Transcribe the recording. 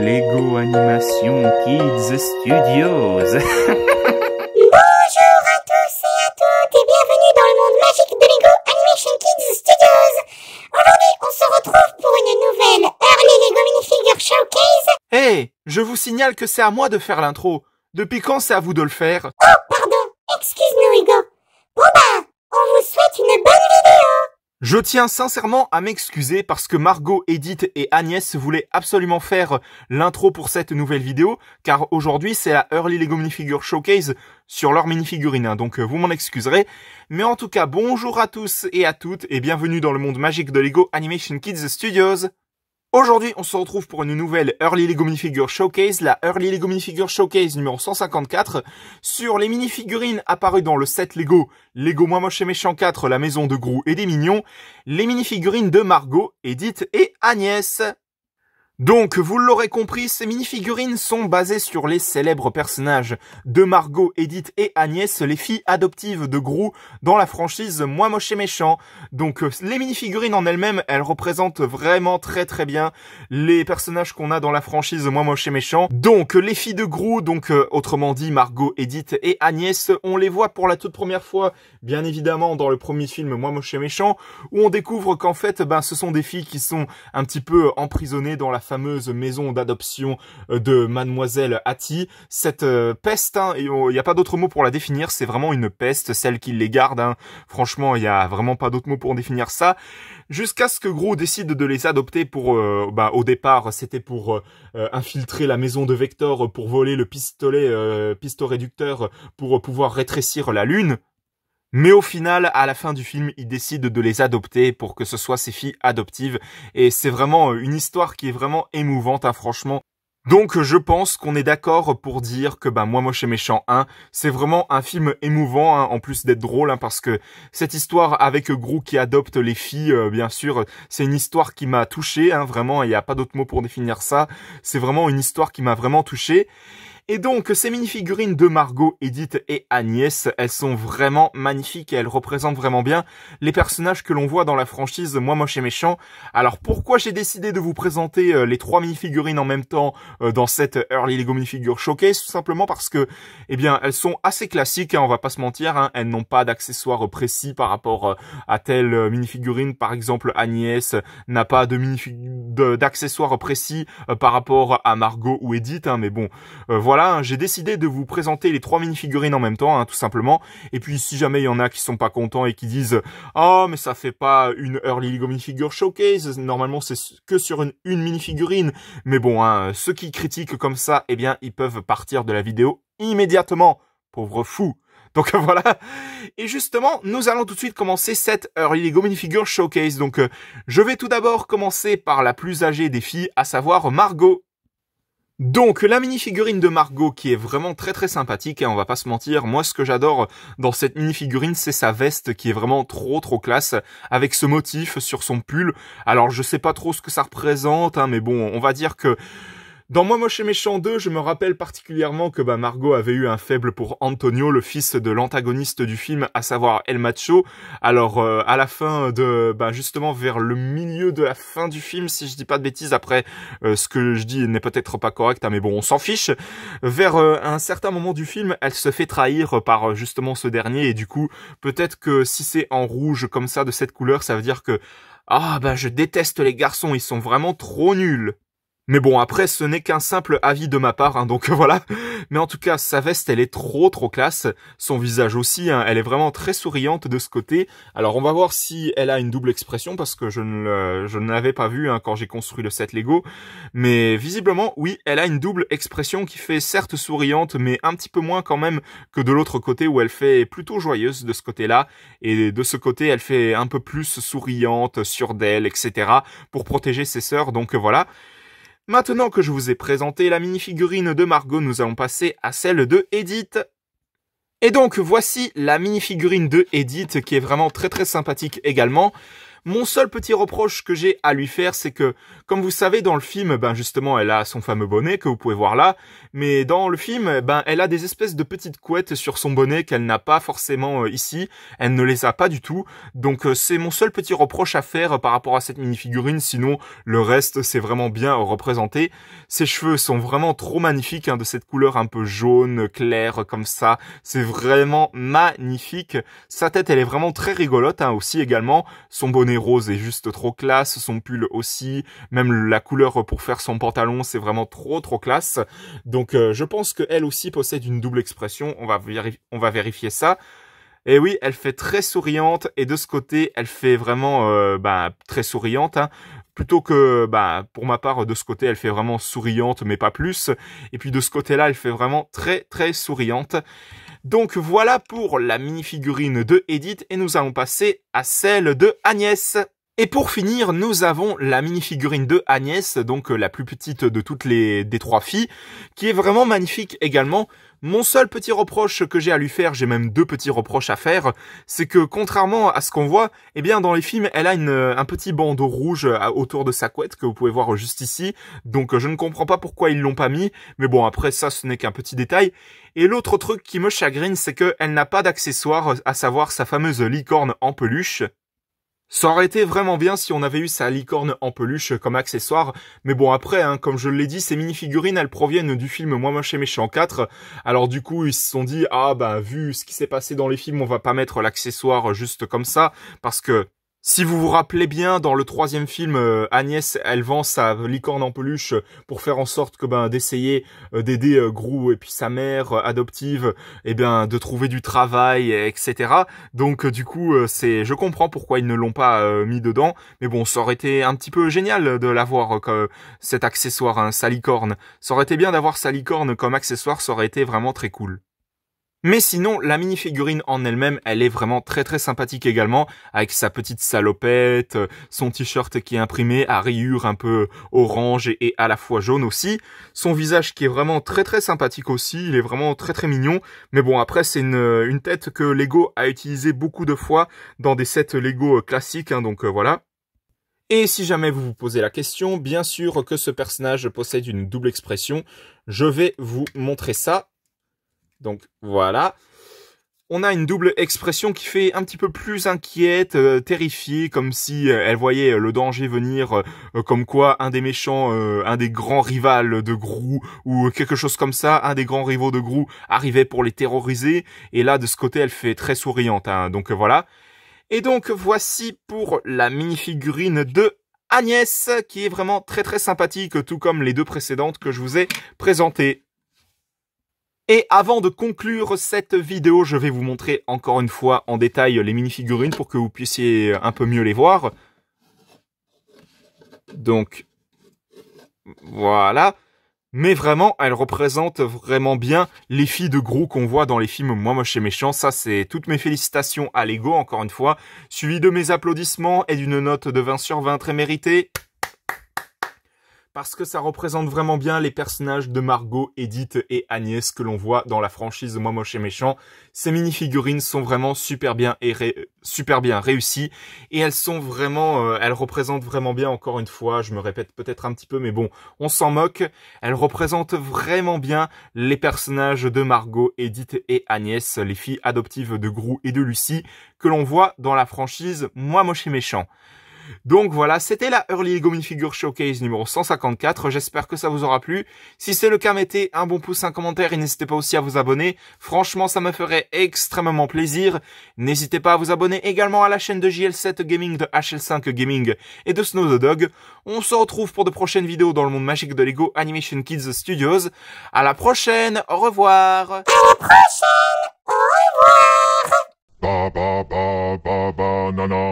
Lego Animation Kids Studios. Bonjour à tous et à toutes et bienvenue dans le monde magique de Lego Animation Kids Studios. Aujourd'hui, on se retrouve pour une nouvelle Early Lego Minifigure Showcase. Hey, je vous signale que c'est à moi de faire l'intro. Depuis quand c'est à vous de le faire? Oh, pardon, excuse-nous Hugo. Bon bah, on vous souhaite une bonne vidéo. Je tiens sincèrement à m'excuser parce que Margot, Edith et Agnès voulaient absolument faire l'intro pour cette nouvelle vidéo, car aujourd'hui c'est la Early Lego Minifigure Showcase sur leur minifigurine, donc vous m'en excuserez. Mais en tout cas, bonjour à tous et à toutes et bienvenue dans le monde magique de Lego Animation Kids Studios. Aujourd'hui, on se retrouve pour une nouvelle Early Lego Minifigure Showcase, la Early Lego Minifigure Showcase numéro 154, sur les minifigurines apparues dans le set Lego Moi Moche et Méchant 4, la maison de Gru et des Mignons, les minifigurines de Margot, Edith et Agnès. Donc, vous l'aurez compris, ces minifigurines sont basées sur les célèbres personnages de Margot, Edith et Agnès, les filles adoptives de Gru dans la franchise Moi Moche et Méchant. Donc, les minifigurines en elles-mêmes, elles représentent vraiment très bien les personnages qu'on a dans la franchise Moi Moche et Méchant. Donc, les filles de Gru, donc autrement dit Margot, Edith et Agnès, on les voit pour la toute première fois, bien évidemment, dans le premier film Moi Moche et Méchant, où on découvre qu'en fait, ce sont des filles qui sont un petit peu emprisonnées dans la fameuse maison d'adoption de Mademoiselle Hattie. Cette peste, il n'y a pas d'autre mot pour la définir, c'est vraiment une peste, celle qui les garde. Franchement, il n'y a vraiment pas d'autre mot pour définir ça. Jusqu'à ce que Gru décide de les adopter pour, au départ, c'était pour infiltrer la maison de Vector, pour voler le pistolet pistoréducteur pour pouvoir rétrécir la lune. Mais au final, à la fin du film, il décide de les adopter pour que ce soit ses filles adoptives. Et c'est vraiment une histoire qui est vraiment émouvante, franchement. Donc je pense qu'on est d'accord pour dire que Moi Moche et Méchant 1, c'est vraiment un film émouvant, en plus d'être drôle, parce que cette histoire avec Gru qui adopte les filles, bien sûr, c'est une histoire qui m'a touché, vraiment, il n'y a pas d'autre mot pour définir ça. C'est vraiment une histoire qui m'a vraiment touché. Et donc, ces minifigurines de Margot, Edith et Agnès, elles sont vraiment magnifiques et elles représentent vraiment bien les personnages que l'on voit dans la franchise Moi Moche et Méchant. Alors, pourquoi j'ai décidé de vous présenter les trois minifigurines en même temps dans cette Early Lego Minifigure Showcase? Tout simplement parce que, elles sont assez classiques, on va pas se mentir, elles n'ont pas d'accessoires précis par rapport à telle minifigurine. Par exemple, Agnès n'a pas d'accessoires précis par rapport à Margot ou Edith, mais bon, voilà, j'ai décidé de vous présenter les trois minifigurines en même temps, tout simplement. Et puis, si jamais il y en a qui sont pas contents et qui disent « Oh, mais ça fait pas une Early Lego Minifigure Showcase, normalement c'est que sur une minifigurine. » Mais bon, ceux qui critiquent comme ça, ils peuvent partir de la vidéo immédiatement. Pauvre fou. Donc voilà. Et justement, nous allons tout de suite commencer cette Early Lego Minifigure Showcase. Donc, je vais tout d'abord commencer par la plus âgée des filles, à savoir Margot. Donc, la minifigurine de Margot qui est vraiment très sympathique, on va pas se mentir. Moi, ce que j'adore dans cette minifigurine, c'est sa veste qui est vraiment trop classe, avec ce motif sur son pull. Alors, je sais pas trop ce que ça représente, mais bon, on va dire que dans Moi Moche et Méchant 2, je me rappelle particulièrement que Margot avait eu un faible pour Antonio, le fils de l'antagoniste du film, à savoir El Macho. Alors, à la fin de, justement vers le milieu de la fin du film, si je dis pas de bêtises, après, ce que je dis n'est peut-être pas correct, mais bon, on s'en fiche. Vers un certain moment du film, elle se fait trahir par justement ce dernier, et du coup, peut-être que si c'est en rouge comme ça, de cette couleur, ça veut dire que, je déteste les garçons, ils sont vraiment trop nuls. Mais bon, après, ce n'est qu'un simple avis de ma part, donc voilà. Mais en tout cas, sa veste, elle est trop classe. Son visage aussi, elle est vraiment très souriante de ce côté. Alors, on va voir si elle a une double expression, parce que je ne l'avais pas vu quand j'ai construit le set Lego. Mais visiblement, oui, elle a une double expression qui fait certes souriante, mais un petit peu moins quand même que de l'autre côté, où elle fait plutôt joyeuse de ce côté-là. Et de ce côté, elle fait un peu plus souriante, sûre d'elle, etc. pour protéger ses sœurs, donc voilà. Maintenant que je vous ai présenté la minifigurine de Margot, nous allons passer à celle de Edith. Et donc, voici la minifigurine de Edith, qui est vraiment très sympathique également. Mon seul petit reproche que j'ai à lui faire, c'est que, comme vous savez, dans le film, ben justement, elle a son fameux bonnet que vous pouvez voir là, mais dans le film, ben elle a des espèces de petites couettes sur son bonnet qu'elle n'a pas forcément ici. Elle ne les a pas du tout. Donc c'est mon seul petit reproche à faire par rapport à cette mini-figurine. Sinon, le reste, c'est vraiment bien représenté. Ses cheveux sont vraiment trop magnifiques, hein, de cette couleur un peu jaune, claire, comme ça. C'est vraiment magnifique. Sa tête, elle est vraiment très rigolote, hein, aussi également. Son bonnet rose est juste trop classe. Son pull aussi. Même la couleur pour faire son pantalon, c'est vraiment trop classe. Donc je pense qu'elle aussi possède une double expression. On va vérifier ça. Et oui, elle fait très souriante. Et de ce côté, elle fait vraiment très souriante, hein. Plutôt que, pour ma part, de ce côté, elle fait vraiment souriante, mais pas plus. Et puis de ce côté-là, elle fait vraiment très souriante. Donc voilà pour la mini-figurine de Edith. Et nous allons passer à celle de Agnès. Et pour finir, nous avons la mini-figurine de Agnès, donc la plus petite de toutes des trois filles, qui est vraiment magnifique également. Mon seul petit reproche que j'ai à lui faire, j'ai même deux petits reproches à faire, c'est que contrairement à ce qu'on voit, eh bien dans les films, elle a un petit bandeau rouge autour de sa couette que vous pouvez voir juste ici. Donc je ne comprends pas pourquoi ils l'ont pas mis, mais bon après ça ce n'est qu'un petit détail. Et l'autre truc qui me chagrine, c'est qu'elle n'a pas d'accessoire, à savoir sa fameuse licorne en peluche. Ça aurait été vraiment bien si on avait eu sa licorne en peluche comme accessoire. Mais bon, après, hein, comme je l'ai dit, ces mini-figurines, elles proviennent du film Moi Moche et Méchant 4. Alors du coup, ils se sont dit, vu ce qui s'est passé dans les films, on va pas mettre l'accessoire juste comme ça. Parce que, si vous vous rappelez bien, dans le troisième film, Agnès, elle vend sa licorne en peluche pour faire en sorte que d'essayer d'aider Gru et puis sa mère adoptive, de trouver du travail, etc. Donc du coup, je comprends pourquoi ils ne l'ont pas mis dedans. Mais bon, ça aurait été un petit peu génial de l'avoir cet accessoire, hein, sa licorne. Ça aurait été bien d'avoir sa licorne comme accessoire, ça aurait été vraiment très cool. Mais sinon, la mini-figurine en elle-même, elle est vraiment très sympathique également, avec sa petite salopette, son t-shirt qui est imprimé à rayures un peu orange et à la fois jaune aussi, son visage qui est vraiment très sympathique aussi, il est vraiment très mignon, mais bon après c'est une tête que Lego a utilisé beaucoup de fois dans des sets Lego classiques, hein, donc voilà. Et si jamais vous vous posez la question, bien sûr que ce personnage possède une double expression, je vais vous montrer ça. Donc voilà, on a une double expression qui fait un petit peu plus inquiète, terrifiée, comme si elle voyait le danger venir, comme quoi un des méchants, un des grands rivales de Gru, ou quelque chose comme ça, un des grands rivaux de Gru arrivait pour les terroriser, et là de ce côté elle fait très souriante, hein, donc voilà. Et donc voici pour la mini-figurine de Agnès, qui est vraiment très sympathique, tout comme les deux précédentes que je vous ai présentées. Et avant de conclure cette vidéo, je vais vous montrer encore une fois en détail les mini-figurines pour que vous puissiez un peu mieux les voir. Donc, voilà. Mais vraiment, elles représentent vraiment bien les filles de Gru qu'on voit dans les films Moi Moche et Méchant. Ça, c'est toutes mes félicitations à Lego, encore une fois. Suivi de mes applaudissements et d'une note de 20 sur 20 très méritée. Parce que ça représente vraiment bien les personnages de Margot, Edith et Agnès que l'on voit dans la franchise Moi Moche et Méchant. Ces mini-figurines sont vraiment super bien réussies et elles sont vraiment, elles représentent vraiment bien, encore une fois, je me répète peut-être un petit peu, mais bon, on s'en moque. Elles représentent vraiment bien les personnages de Margot, Edith et Agnès, les filles adoptives de Gru et de Lucie que l'on voit dans la franchise Moi Moche et Méchant. Donc voilà, c'était la Early Lego Minifigure Showcase numéro 154, j'espère que ça vous aura plu. Si c'est le cas, mettez un bon pouce, un commentaire et n'hésitez pas aussi à vous abonner. Franchement, ça me ferait extrêmement plaisir. N'hésitez pas à vous abonner également à la chaîne de JL7 Gaming, de HL5 Gaming et de Snow the Dog. On se retrouve pour de prochaines vidéos dans le monde magique de Lego Animation Kids Studios. À la prochaine, au revoir. À la prochaine, au revoir. Ba ba ba ba ba na na.